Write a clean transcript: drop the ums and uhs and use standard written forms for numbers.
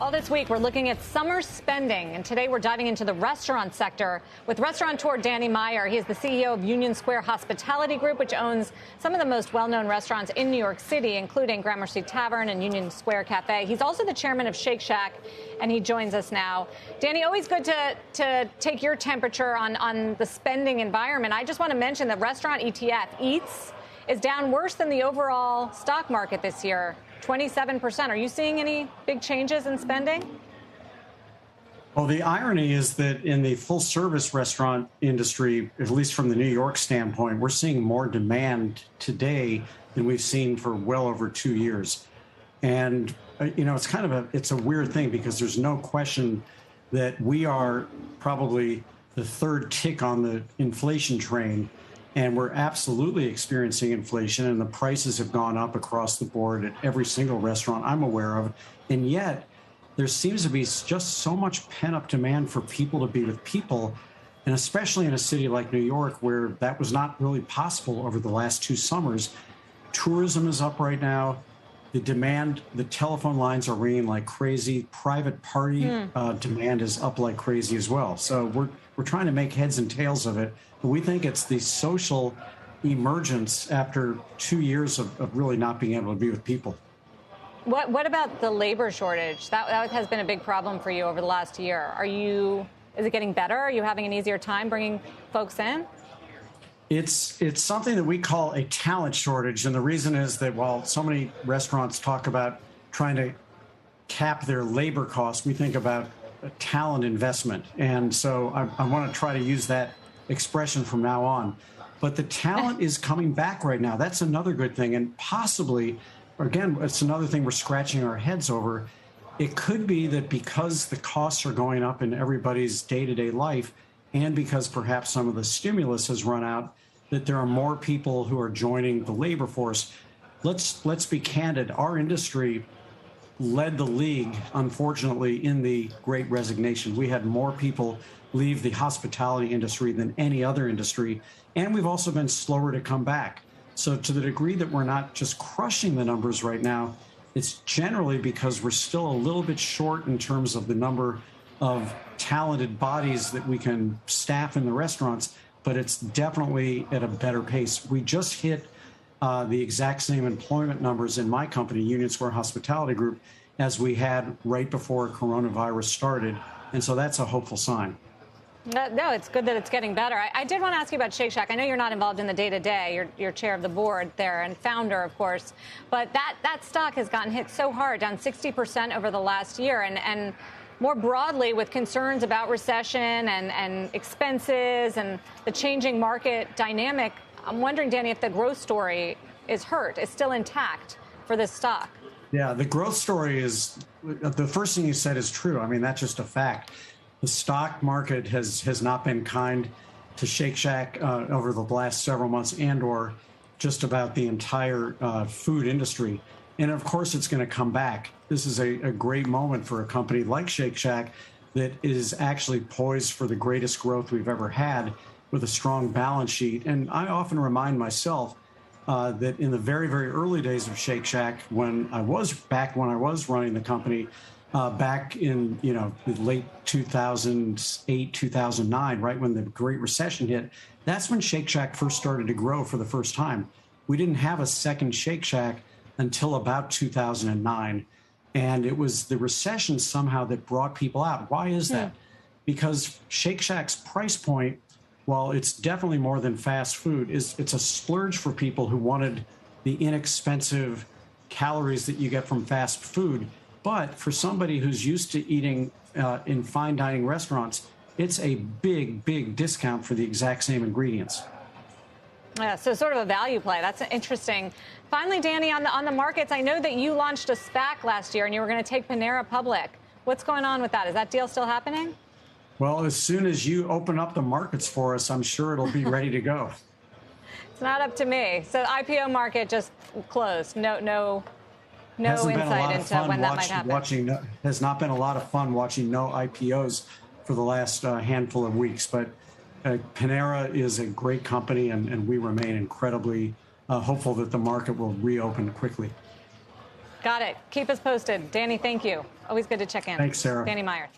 All this week, we're looking at summer spending, and today we're diving into the restaurant sector with Restaurateur Danny Meyer. He is the CEO of Union Square Hospitality Group, which owns some of the most well-known restaurants in New York City, including Gramercy Tavern and Union Square Cafe. He's also the chairman of Shake Shack, and he joins us now. Danny, always good to take your temperature on the spending environment. I just want to mention the restaurant ETF, EATS, is down worse than the overall stock market this year. 27%. Are you seeing any big changes in spending? Well, the irony is that in the full-service restaurant industry, at least from the New York standpoint, we're seeing more demand today than we've seen for well over 2 years. And, you know, it's a weird thing because there's no question that we are probably the third tick on the inflation train. And we're absolutely experiencing inflation, and the prices have gone up across the board at every single restaurant I'm aware of. And yet, there seems to be just so much pent-up demand for people to be with people, and especially in a city like New York, where that was not really possible over the last 2 summers. Tourism is up right now. The demand, the telephone lines are ringing like crazy. Private party demand is up like crazy as well. So we're trying to make heads and tails of it. But we think it's the social emergence after 2 years of really not being able to be with people. What about the labor shortage? That has been a big problem for you over the last year. Is it getting better? Are you having an easier time bringing folks in? It's something that we call a talent shortage. And the reason is that while so many restaurants talk about trying to cap their labor costs, we think about a talent investment. And so I want to try to use that expression from now on. But the talent is coming back right now. That's another good thing. And possibly, again, it's another thing we're scratching our heads over. It could be that because the costs are going up in everybody's day-to-day life, and because perhaps some of the stimulus has run out, that there are more people who are joining the labor force. Let's be candid. Our industry led the league, unfortunately, in the Great Resignation. We had more people leave the hospitality industry than any other industry, and we've also been slower to come back. So to the degree that we're not just crushing the numbers right now, it's generally because we're still a little bit short in terms of the number of talented bodies that we can staff in the restaurants, but it's definitely at a better pace. We just hit the exact same employment numbers in my company, Union Square Hospitality Group, as we had right before coronavirus started. And so that's a hopeful sign. No, it's good that it's getting better. I did want to ask you about Shake Shack. I know you're not involved in the day-to-day. You're chair of the board there and founder, of course. But that stock has gotten hit so hard, down 60% over the last year. And more broadly, with concerns about recession and expenses and the changing market dynamic, I'm wondering, Danny, if the growth story is still intact for this stock. Yeah, the growth story is, the first thing you said is true. I mean, that's just a fact. The stock market has not been kind to Shake Shack over the last several months, and or just about the entire food industry. And of course, it's going to come back. This is a great moment for a company like Shake Shack that is actually poised for the greatest growth we've ever had, with a strong balance sheet. And I often remind myself that in the very, very early days of Shake Shack, when I was running the company, back in the late 2008, 2009, right when the Great Recession hit, that's when Shake Shack first started to grow for the first time. We didn't have a second Shake Shack until about 2009. And it was the recession somehow that brought people out. Why is that? Because Shake Shack's price point, while it's definitely more than fast food, it's a splurge for people who wanted the inexpensive calories that you get from fast food. But for somebody who's used to eating in fine dining restaurants, it's a big, big discount for the exact same ingredients. Yeah, so sort of a value play. That's interesting. Finally, Danny, on the markets, I know that you launched a SPAC last year and you were going to take Panera public. What's going on with that? Is that deal still happening? Well, as soon as you open up the markets for us, I'm sure it'll be ready to go. It's not up to me. So IPO market just closed. No insight into when that might happen. Has not been a lot of fun watching no IPOs for the last handful of weeks. But Panera is a great company, and we remain incredibly hopeful that the market will reopen quickly. Got it. Keep us posted. Danny, thank you. Always good to check in. Thanks, Sarah. Danny Meyer.